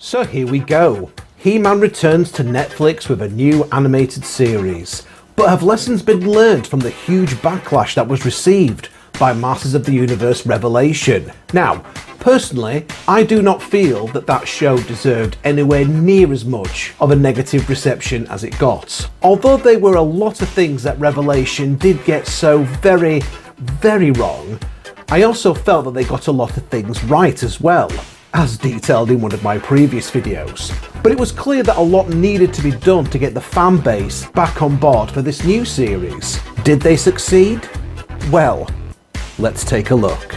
So here we go. He-Man returns to Netflix with a new animated series. But have lessons been learned from the huge backlash that was received by Masters of the Universe Revelation? Now, personally, I do not feel that that show deserved anywhere near as much of a negative reception as it got. Although there were a lot of things that Revelation did get so very, very wrong, I also felt that they got a lot of things right as well, as detailed in one of my previous videos. But it was clear that a lot needed to be done to get the fan base back on board for this new series. Did they succeed? Well, let's take a look.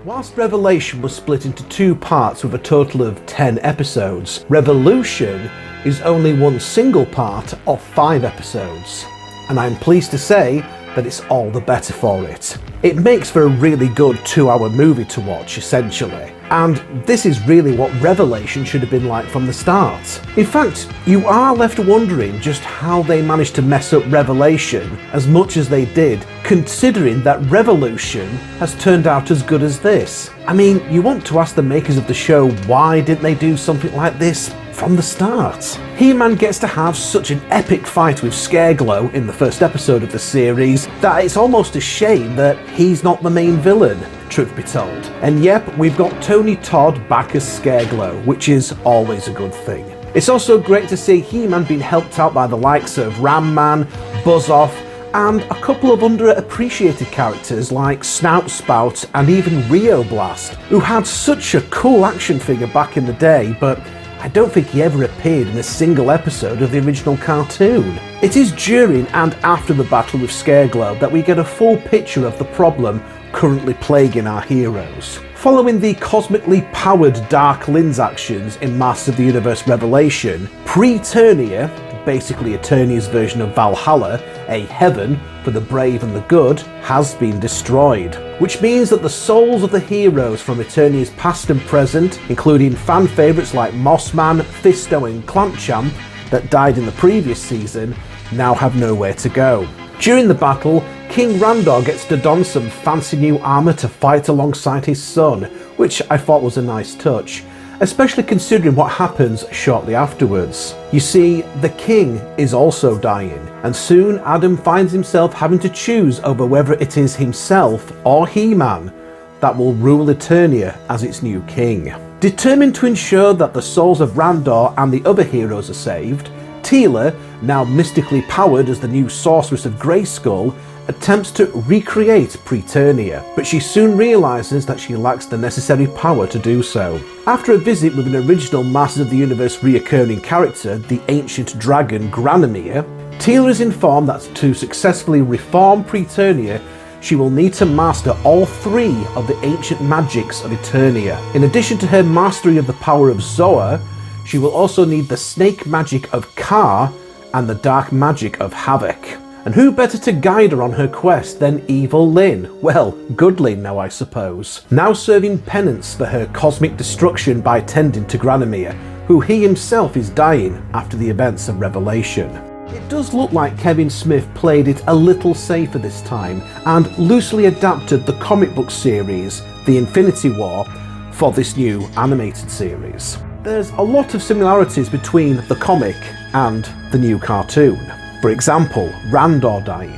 Whilst Revelation was split into two parts with a total of 10 episodes, Revolution is only one single part of 5 episodes. And I'm pleased to say that it's all the better for it. It makes for a really good 2-hour movie to watch, essentially. And this is really what Revelation should have been like from the start. In fact, you are left wondering just how they managed to mess up Revelation as much as they did, considering that Revolution has turned out as good as this. I mean, you want to ask the makers of the show, why didn't they do something like this from the start? He-Man gets to have such an epic fight with Scareglow in the first episode of the series that it's almost a shame that he's not the main villain, truth be told. And yep, we've got Tony Todd back as Scareglow, which is always a good thing. It's also great to see He-Man being helped out by the likes of Ram Man, Buzz-Off, and a couple of underappreciated characters like Snout Spout and even Rio Blast, who had such a cool action figure back in the day, but I don't think he ever appeared in a single episode of the original cartoon. It is during and after the battle with Scareglow that we get a full picture of the problem currently plaguing our heroes. Following the cosmically powered Dark Lyn's actions in Masters of the Universe Revelation, Preternia, basically Eternia's version of Valhalla, a heaven for the brave and the good, has been destroyed. Which means that the souls of the heroes from Eternia's past and present, including fan favourites like Mossman, Fisto and Clampchamp that died in the previous season, now have nowhere to go. During the battle, King Randor gets to don some fancy new armour to fight alongside his son, which I thought was a nice touch, especially considering what happens shortly afterwards. You see, the king is also dying, and soon Adam finds himself having to choose over whether it is himself or He-Man that will rule Eternia as its new king. Determined to ensure that the souls of Randor and the other heroes are saved, Teela, now mystically powered as the new sorceress of Grayskull, attempts to recreate Preternia, but she soon realises that she lacks the necessary power to do so. After a visit with an original Masters of the Universe reoccurring character, the ancient dragon Granomir, Teela is informed that to successfully reform Preternia, she will need to master all 3 of the ancient magics of Eternia. In addition to her mastery of the power of Zoa, she will also need the snake magic of Ka and the dark magic of Havoc. And who better to guide her on her quest than evil-lyn? Well, good-lyn now I suppose. Now serving penance for her cosmic destruction by tending to Granomir, who he himself is dying after the events of Revelation. It does look like Kevin Smith played it a little safer this time and loosely adapted the comic book series, The Infinity War, for this new animated series. There's a lot of similarities between the comic and the new cartoon. For example, Randor dying,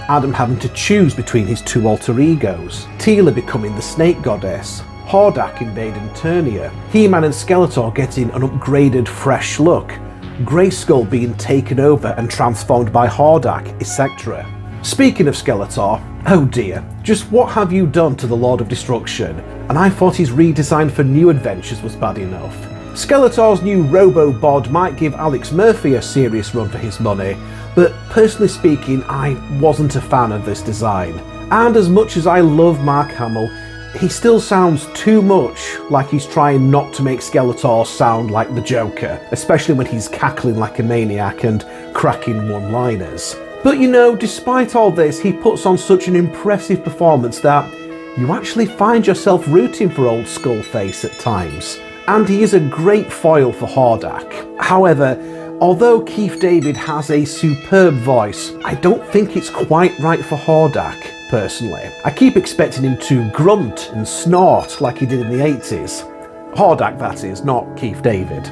Adam having to choose between his 2 alter egos, Teela becoming the snake goddess, Hordak invading Eternia, He-Man and Skeletor getting an upgraded fresh look, Grayskull being taken over and transformed by Hordak, etc. Speaking of Skeletor, oh dear, just what have you done to the Lord of Destruction? And I thought his redesign for New Adventures was bad enough. Skeletor's new Robo-Bod might give Alex Murphy a serious run for his money, but personally speaking, I wasn't a fan of this design. And as much as I love Mark Hamill, he still sounds too much like he's trying not to make Skeletor sound like the Joker, especially when he's cackling like a maniac and cracking one-liners. But you know, despite all this, he puts on such an impressive performance that you actually find yourself rooting for old Skullface at times. And he is a great foil for Hordak. However, Although Keith David has a superb voice, I don't think it's quite right for Hordak, personally. I keep expecting him to grunt and snort like he did in the 80s. Hordak, that is, not Keith David.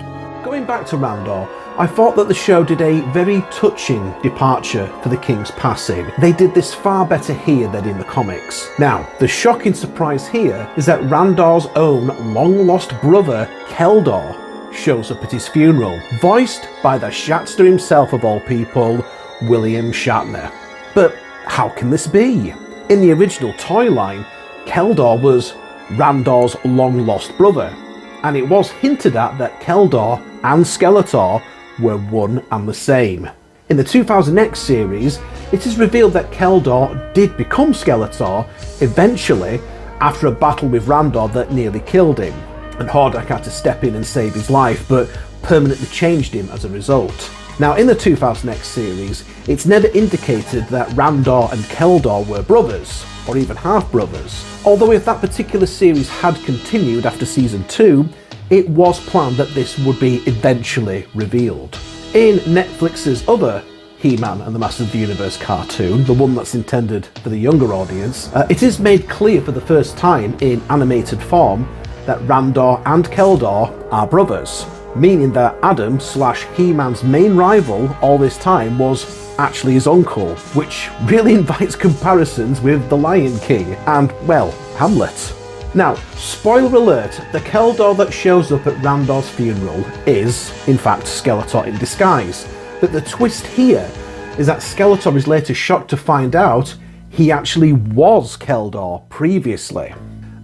Going back to Randor, I thought that the show did a very touching departure for the King's passing. They did this far better here than in the comics. Now, the shocking surprise here is that Randor's own long-lost brother, Keldor, shows up at his funeral, voiced by the Shatster himself of all people, William Shatner. But how can this be? In the original toy line, Keldor was Randor's long-lost brother, and it was hinted at that Keldor and Skeletor were one and the same. In the 2000X series, it is revealed that Keldor did become Skeletor eventually after a battle with Randor that nearly killed him, and Hordak had to step in and save his life, but permanently changed him as a result. Now, in the 2000X series, it's never indicated that Randor and Keldor were brothers, or even half-brothers, although if that particular series had continued after Season 2, it was planned that this would be eventually revealed. In Netflix's other He-Man and the Masters of the Universe cartoon, the one that's intended for the younger audience, it is made clear for the first time in animated form that Randor and Keldor are brothers, meaning that Adam / He-Man's main rival all this time was actually his uncle, which really invites comparisons with The Lion King and, well, Hamlet. Now, spoiler alert, the Keldor that shows up at Randor's funeral is, in fact, Skeletor in disguise. But the twist here is that Skeletor is later shocked to find out he actually was Keldor previously.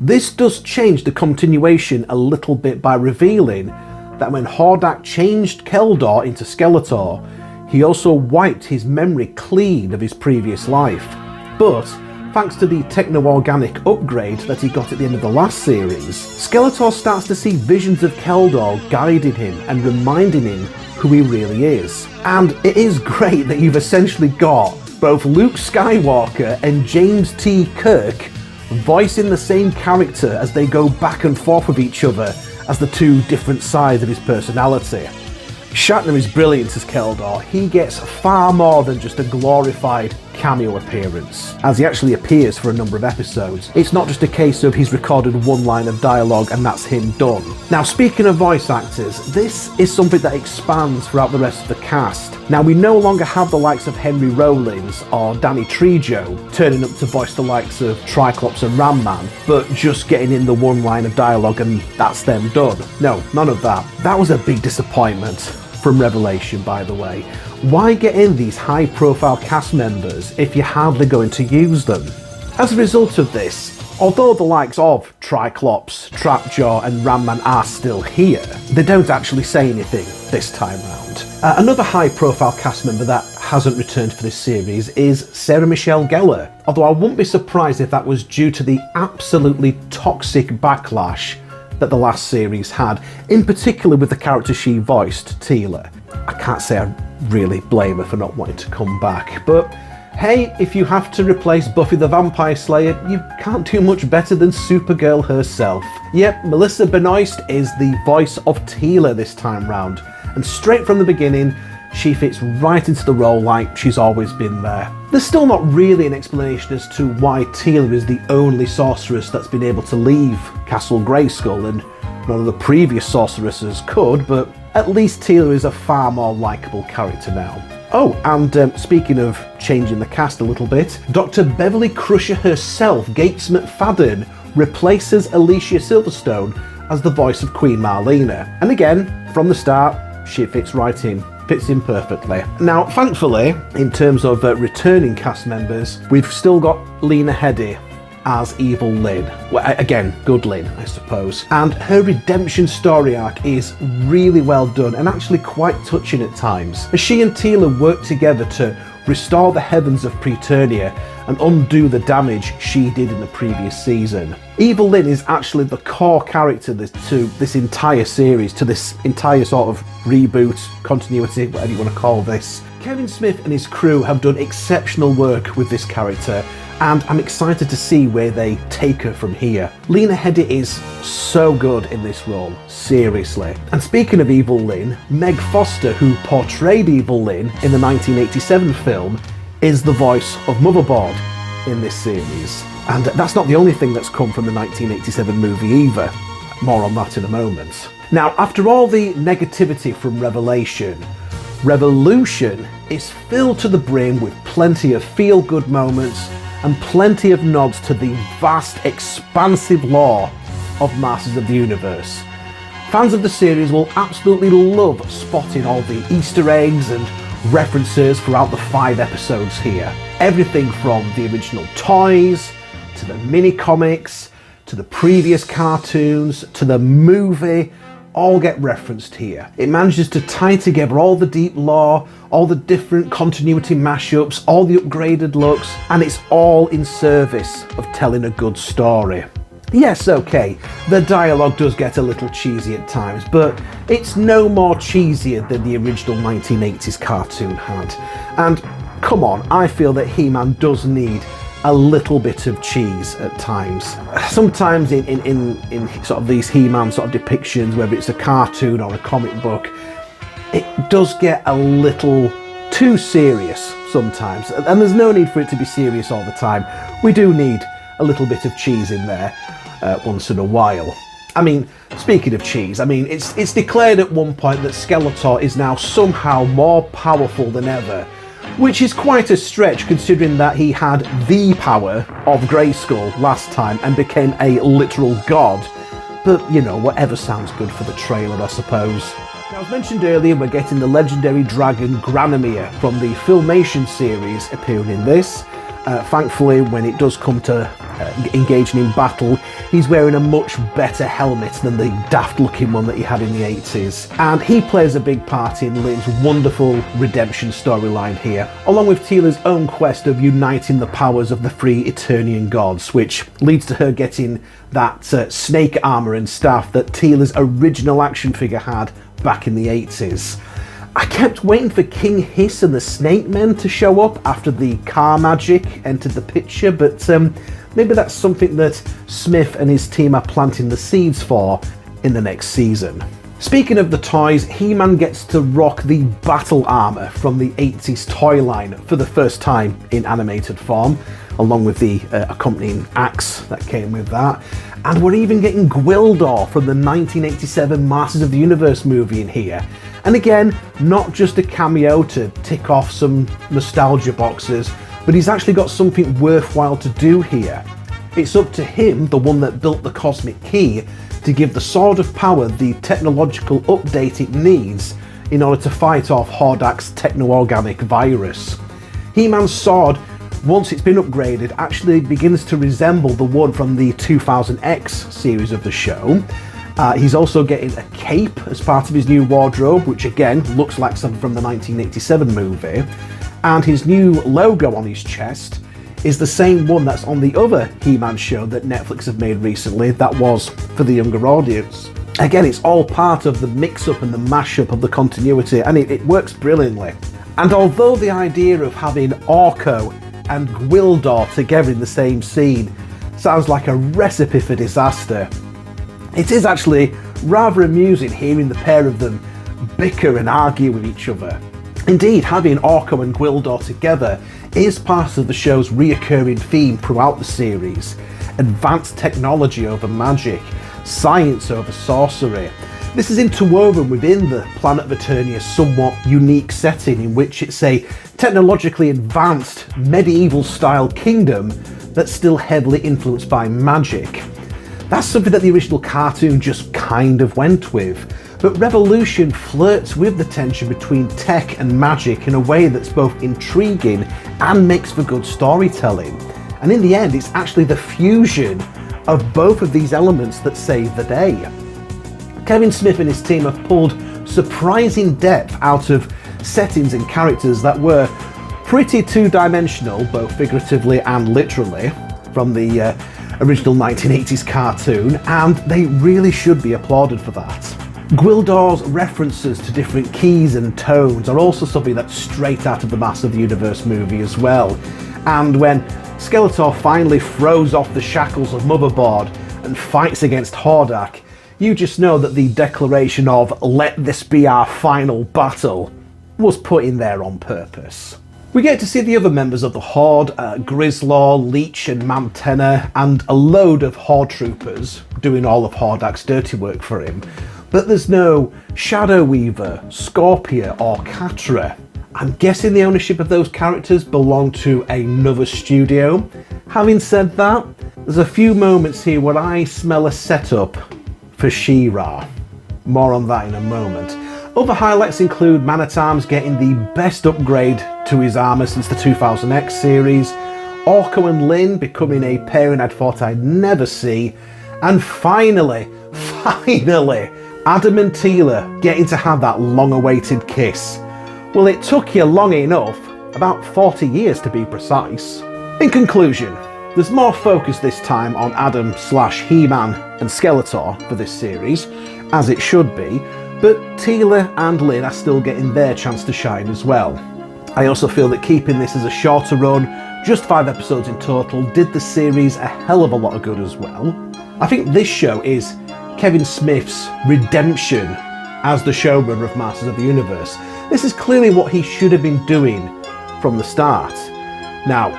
This does change the continuation a little bit by revealing that when Hordak changed Keldor into Skeletor, he also wiped his memory clean of his previous life. But thanks to the techno-organic upgrade that he got at the end of the last series, Skeletor starts to see visions of Keldor guiding him and reminding him who he really is. And it is great that you've essentially got both Luke Skywalker and James T. Kirk voicing the same character as they go back and forth with each other as the two different sides of his personality. Shatner is brilliant as Keldor. He gets far more than just a glorified cameo appearance, as he actually appears for a number of episodes. It's not just a case of he's recorded one line of dialogue and that's him done. Now, speaking of voice actors, this is something that expands throughout the rest of the cast. Now, we no longer have the likes of Henry Rollins or Danny Trejo turning up to voice the likes of Triclops and Ram-Man, but just getting in the one line of dialogue and that's them done. No, none of that. That was a big disappointment. From Revelation, by the way. Why get in these high-profile cast members if you're hardly going to use them? As a result of this, although the likes of Triclops, Trapjaw and Ram-Man are still here, they don't actually say anything this time round. Another high-profile cast member that hasn't returned for this series is Sarah Michelle Gellar, although I wouldn't be surprised if that was due to the absolutely toxic backlash that the last series had, in particular with the character she voiced, Teela. I can't say I really blame her for not wanting to come back, but hey, if you have to replace Buffy the Vampire Slayer, you can't do much better than Supergirl herself. Yep, Melissa Benoist is the voice of Teela this time round, and straight from the beginning, she fits right into the role like she's always been there. There's still not really an explanation as to why Teela is the only sorceress that's been able to leave Castle Grayskull, and none of the previous sorceresses could, but at least Teela is a far more likeable character now. Oh, and speaking of changing the cast a little bit, Dr. Beverly Crusher herself, Gates McFadden, replaces Alicia Silverstone as the voice of Queen Marlena. And again, from the start, she fits right in. Fits in perfectly. Now, thankfully, in terms of returning cast members, we've still got Lena Headey as evil-lyn. Well, again, good Lyn, I suppose. And her redemption story arc is really well done and actually quite touching at times, as she and Teela work together to restore the heavens of Preternia and undo the damage she did in the previous season. Evil-lyn is actually the core character to this entire series, to this entire sort of reboot, continuity, whatever you want to call this. Kevin Smith and his crew have done exceptional work with this character, and I'm excited to see where they take her from here. Lena Headey is so good in this role, seriously. And speaking of evil-lyn, Meg Foster, who portrayed evil-lyn in the 1987 film, is the voice of Motherboard in this series. And that's not the only thing that's come from the 1987 movie either. More on that in a moment. Now, after all the negativity from Revolution is filled to the brim with plenty of feel-good moments and plenty of nods to the vast, expansive lore of Masters of the Universe. Fans of the series will absolutely love spotting all the Easter eggs and references throughout the 5 episodes here. Everything from the original toys, to the mini-comics, to the previous cartoons, to the movie, all get referenced here. It manages to tie together all the deep lore, all the different continuity mashups, all the upgraded looks, and it's all in service of telling a good story. Yes, okay, the dialogue does get a little cheesy at times, but it's no more cheesier than the original 1980s cartoon had. And come on, I feel that He-Man does need a little bit of cheese at times. Sometimes in sort of these He-Man sort of depictions, whether it's a cartoon or a comic book, it does get a little too serious sometimes, and there's no need for it to be serious all the time. We do need a little bit of cheese in there once in a while. I mean, speaking of cheese, I mean, it's declared at one point that Skeletor is now somehow more powerful than ever, which is quite a stretch considering that he had the power of Grayskull last time and became a literal god. But, you know, whatever sounds good for the trailer, I suppose. Now, as mentioned earlier, we're getting the legendary dragon Granomir from the Filmation series appearing in this. Thankfully, when it does come to engaging in battle, he's wearing a much better helmet than the daft looking one that he had in the 80s. And he plays a big part in Lyn's wonderful redemption storyline here, along with Teela's own quest of uniting the powers of the 3 Eternian gods, which leads to her getting that snake armor and staff that Teela's original action figure had back in the 80s. I kept waiting for King Hiss and the Snake Men to show up after the car magic entered the picture, but maybe that's something that Smith and his team are planting the seeds for in the next season. Speaking of the toys, He-Man gets to rock the battle armor from the 80s toy line for the first time in animated form, along with the accompanying axe that came with that. And we're even getting Gwildor from the 1987 Masters of the Universe movie in here. And again, not just a cameo to tick off some nostalgia boxes, but he's actually got something worthwhile to do here. It's up to him, the one that built the Cosmic Key, to give the Sword of Power the technological update it needs in order to fight off Hordak's techno-organic virus. He-Man's sword, once it's been upgraded, actually begins to resemble the one from the 2000X series of the show. He's also getting a cape as part of his new wardrobe, which again looks like something from the 1987 movie. And his new logo on his chest is the same one that's on the other He-Man show that Netflix have made recently, that was for the younger audience. Again, it's all part of the mix-up and the mash-up of the continuity, and it works brilliantly. And although the idea of having Orko and Gwildor together in the same scene sounds like a recipe for disaster, it is actually rather amusing hearing the pair of them bicker and argue with each other. Indeed, having Orko and Gwildor together is part of the show's reoccurring theme throughout the series. Advanced technology over magic, science over sorcery. This is interwoven within the Planet of Eternia's somewhat unique setting, in which it's a technologically advanced medieval-style kingdom that's still heavily influenced by magic. That's something that the original cartoon just kind of went with, but Revolution flirts with the tension between tech and magic in a way that's both intriguing and makes for good storytelling. And in the end, it's actually the fusion of both of these elements that save the day. Kevin Smith and his team have pulled surprising depth out of settings and characters that were pretty two-dimensional, both figuratively and literally, from the original 1980s cartoon, and they really should be applauded for that. Gwildor's references to different keys and tones are also something that's straight out of the Masters of the Universe movie as well. And when Skeletor finally throws off the shackles of Motherboard and fights against Hordak, you just know that the declaration of "let this be our final battle" was put in there on purpose. We get to see the other members of the Horde, Grislaw, Leech and Mantenna, and a load of Horde troopers doing all of Hordak's dirty work for him. But there's no Shadow Weaver, Scorpia or Catra. I'm guessing the ownership of those characters belong to another studio. Having said that, there's a few moments here where I smell a setup for She-Ra. More on that in a moment. Other highlights include Man-at-Arms getting the best upgrade to his armour since the 2000X series, Orko and Lyn becoming a pairing I thought I'd never see, and finally, Adam and Teela getting to have that long-awaited kiss. Well, it took you long enough, about 40 years to be precise. In conclusion, there's more focus this time on Adam/He-Man and Skeletor for this series, as it should be, but Teela and Lyn are still getting their chance to shine as well. I also feel that keeping this as a shorter run, just 5 episodes in total, did the series a hell of a lot of good as well. I think this show is Kevin Smith's redemption as the showrunner of Masters of the Universe. This is clearly what he should have been doing from the start. Now,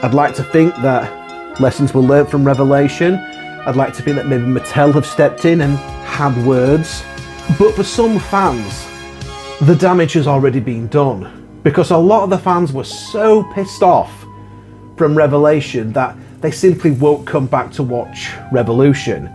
I'd like to think that lessons were learnt from Revelation. I'd like to think that maybe Mattel have stepped in and had words. But for some fans, the damage has already been done, because a lot of the fans were so pissed off from Revelation that they simply won't come back to watch Revolution.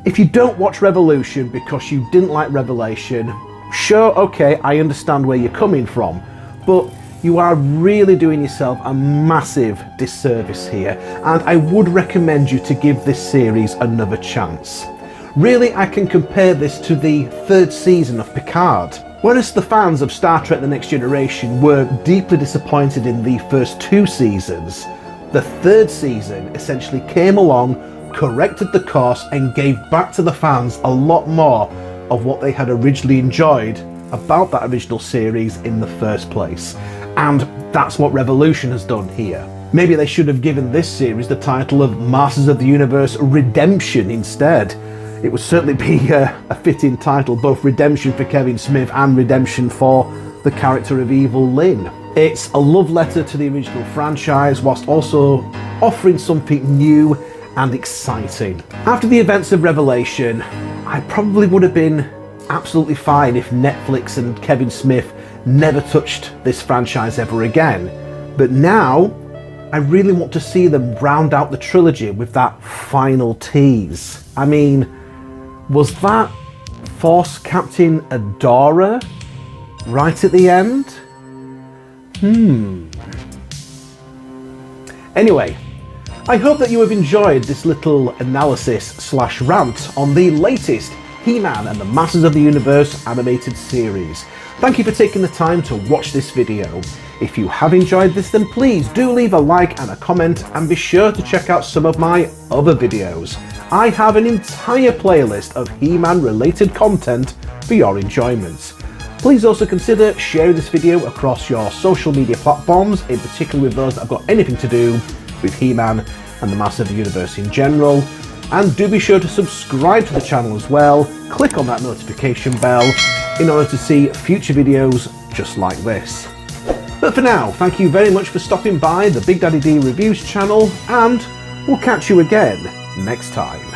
If you don't watch Revolution because you didn't like Revelation, sure, okay, I understand where you're coming from, but you are really doing yourself a massive disservice here, and I would recommend you to give this series another chance. Really, I can compare this to the 3rd season of Picard. Whereas the fans of Star Trek The Next Generation were deeply disappointed in the first 2 seasons, the 3rd season essentially came along, corrected the course and gave back to the fans a lot more of what they had originally enjoyed about that original series in the first place. And that's what Revolution has done here. Maybe they should have given this series the title of Masters of the Universe Redemption instead. It would certainly be a fitting title, both redemption for Kevin Smith and redemption for the character of evil-lyn. It's a love letter to the original franchise, whilst also offering something new and exciting. After the events of Revelation, I probably would have been absolutely fine if Netflix and Kevin Smith never touched this franchise ever again. But now, I really want to see them round out the trilogy with that final tease. I mean, was that Force Captain Adora right at the end? Anyway, I hope that you have enjoyed this little analysis/rant on the latest He-Man and the Masters of the Universe animated series. Thank you for taking the time to watch this video. If you have enjoyed this, then please do leave a like and a comment, and be sure to check out some of my other videos. I have an entire playlist of He-Man related content for your enjoyment. Please also consider sharing this video across your social media platforms, in particular with those that have got anything to do with He-Man and the Masters of the Universe in general. And do be sure to subscribe to the channel as well. Click on that notification bell in order to see future videos just like this. But for now, thank you very much for stopping by the Big Daddy D Reviews channel, and we'll catch you again next time.